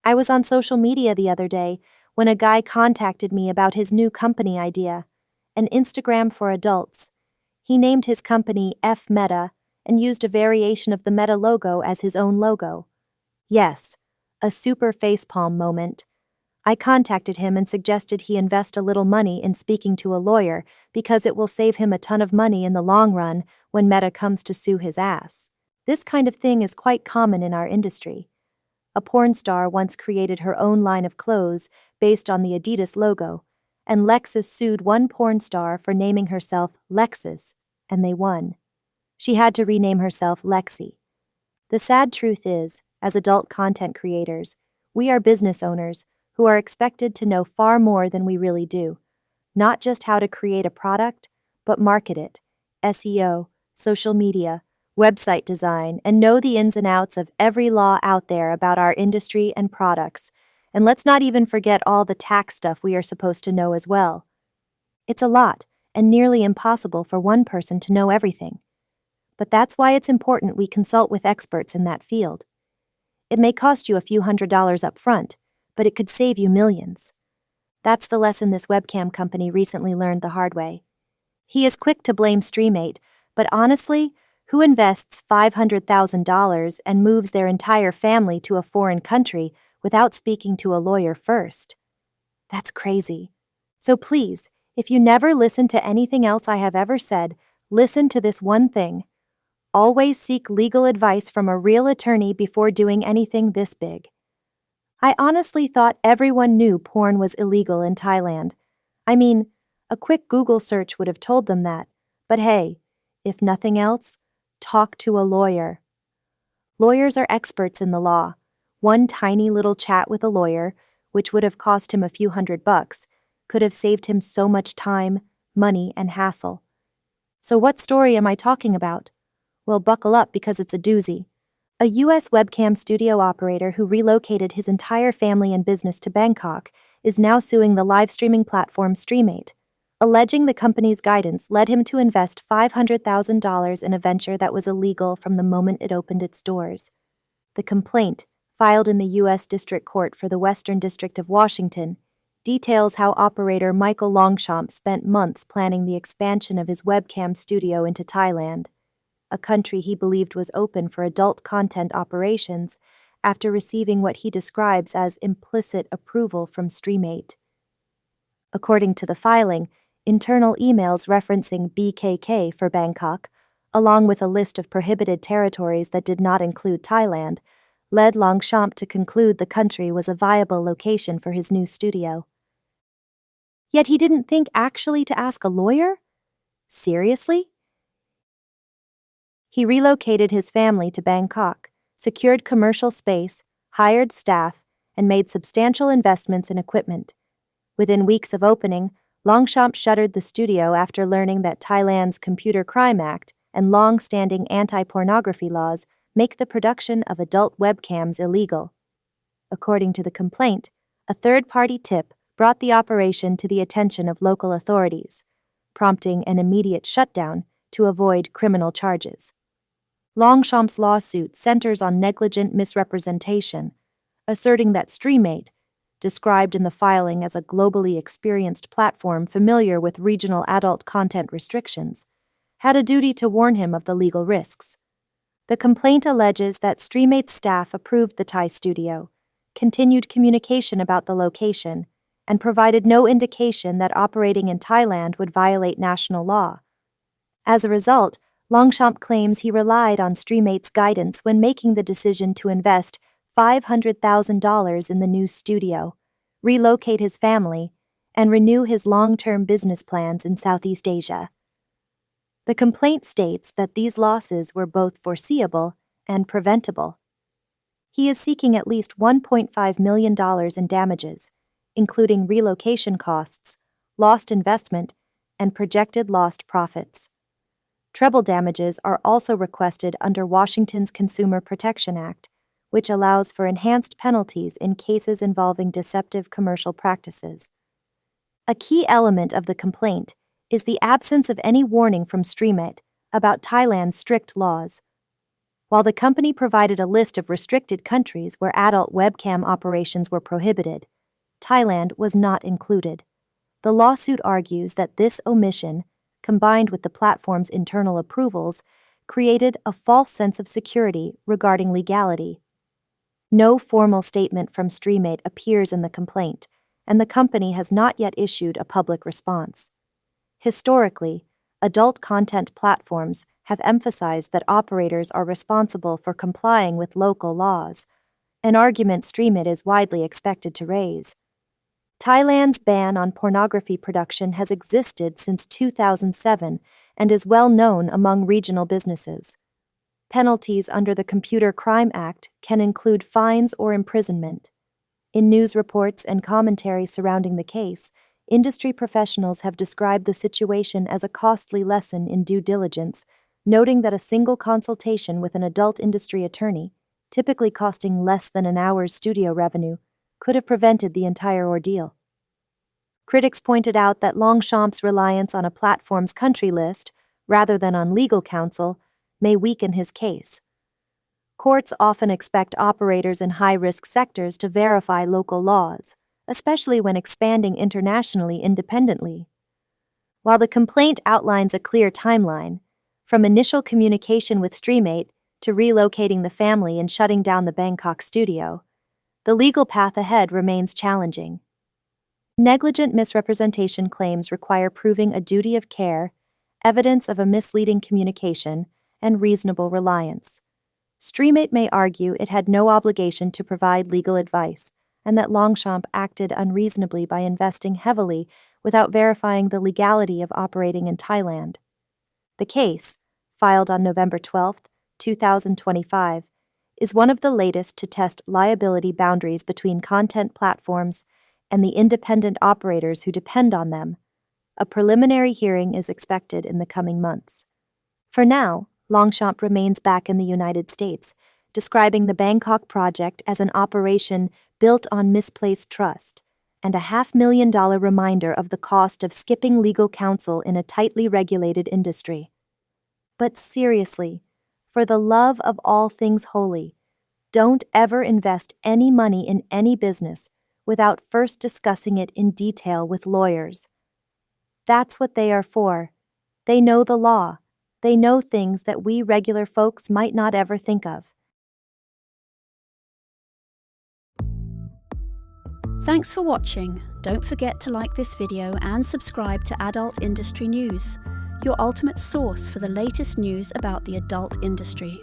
I was on social media the other day when a guy contacted me about his new company idea, an Instagram for adults. He named his company F Meta and used a variation of the Meta logo as his own logo. Yes, a super facepalm moment. I contacted him and suggested he invest a little money in speaking to a lawyer because it will save him a ton of money in the long run when Meta comes to sue his ass. This kind of thing is quite common in our industry. A porn star once created her own line of clothes based on the Adidas logo, and Lexus sued one porn star for naming herself Lexus, and they won. She had to rename herself Lexi. The sad truth is, as adult content creators, we are business owners who are expected to know far more than we really do, not just how to create a product, but market it, SEO, social media, website design, and know the ins and outs of every law out there about our industry and products. And let's not even forget all the tax stuff we are supposed to know as well. It's a lot, and nearly impossible for one person to know everything. But that's why it's important we consult with experts in that field. It may cost you a few $100s up front, but it could save you millions. That's the lesson this webcam company recently learned the hard way. He is quick to blame Streamate, but honestly, who invests $500,000 and moves their entire family to a foreign country without speaking to a lawyer first? That's crazy. So please, if you never listen to anything else I have ever said, listen to this one thing. Always seek legal advice from a real attorney before doing anything this big. I honestly thought everyone knew porn was illegal in Thailand. I mean, a quick Google search would have told them that. But hey, if nothing else, talk to a lawyer. Lawyers are experts in the law. One tiny little chat with a lawyer, which would have cost him a few $100, could have saved him so much time, money, and hassle. So what story am I talking about? Well, buckle up because it's a doozy. A U.S. webcam studio operator who relocated his entire family and business to Bangkok is now suing the live streaming platform Streamate, alleging the company's guidance led him to invest $500,000 in a venture that was illegal from the moment it opened its doors. The complaint, filed in the U.S. District Court for the Western District of Washington, details how operator Michael Longchamp spent months planning the expansion of his webcam studio into Thailand, a country he believed was open for adult content operations after receiving what he describes as implicit approval from Streamate. According to the filing, internal emails referencing BKK for Bangkok, along with a list of prohibited territories that did not include Thailand, led Longchamp to conclude the country was a viable location for his new studio. Yet he didn't think actually to ask a lawyer? Seriously? He relocated his family to Bangkok, secured commercial space, hired staff, and made substantial investments in equipment. Within weeks of opening, Longchamp shuttered the studio after learning that Thailand's Computer Crime Act and long-standing anti-pornography laws make the production of adult webcams illegal. According to the complaint, a third-party tip brought the operation to the attention of local authorities, prompting an immediate shutdown to avoid criminal charges. Longchamp's lawsuit centers on negligent misrepresentation, asserting that Streamate, described in the filing as a globally experienced platform familiar with regional adult content restrictions, had a duty to warn him of the legal risks. The complaint alleges that Streamate's staff approved the Thai studio, continued communication about the location, and provided no indication that operating in Thailand would violate national law. As a result, Longchamp claims he relied on Streamate's guidance when making the decision to invest $500,000 in the new studio, relocate his family, and renew his long-term business plans in Southeast Asia. The complaint states that these losses were both foreseeable and preventable. He is seeking at least $1.5 million in damages, including relocation costs, lost investment, and projected lost profits. Treble damages are also requested under Washington's Consumer Protection Act, which allows for enhanced penalties in cases involving deceptive commercial practices. A key element of the complaint is the absence of any warning from Streamate about Thailand's strict laws. While the company provided a list of restricted countries where adult webcam operations were prohibited, Thailand was not included. The lawsuit argues that this omission, combined with the platform's internal approvals, created a false sense of security regarding legality. No formal statement from Streamate appears in the complaint, and the company has not yet issued a public response. Historically, adult content platforms have emphasized that operators are responsible for complying with local laws, an argument Streamate is widely expected to raise. Thailand's ban on pornography production has existed since 2007 and is well known among regional businesses. Penalties under the Computer Crime Act can include fines or imprisonment. In news reports and commentary surrounding the case, industry professionals have described the situation as a costly lesson in due diligence, noting that a single consultation with an adult industry attorney, typically costing less than an hour's studio revenue, could have prevented the entire ordeal. Critics pointed out that Longchamp's reliance on a platform's country list, rather than on legal counsel, may weaken his case. Courts often expect operators in high-risk sectors to verify local laws, especially when expanding internationally independently. While the complaint outlines a clear timeline, from initial communication with Streamate to relocating the family and shutting down the Bangkok studio, the legal path ahead remains challenging. Negligent misrepresentation claims require proving a duty of care, evidence of a misleading communication, and reasonable reliance. Streamate may argue it had no obligation to provide legal advice, and that Longchamp acted unreasonably by investing heavily without verifying the legality of operating in Thailand. The case, filed on November 12, 2025, is one of the latest to test liability boundaries between content platforms and the independent operators who depend on them. A preliminary hearing is expected in the coming months. For now, Longchamp remains back in the United States, describing the Bangkok project as an operation built on misplaced trust and a $500,000 reminder of the cost of skipping legal counsel in a tightly regulated industry. But seriously, for the love of all things holy, don't ever invest any money in any business without first discussing it in detail with lawyers. That's what they are for. They know the law. They know things that we regular folks might not ever think of. Thanks for watching. Don't forget to like this video and subscribe to Adult Industry News, your ultimate source for the latest news about the adult industry.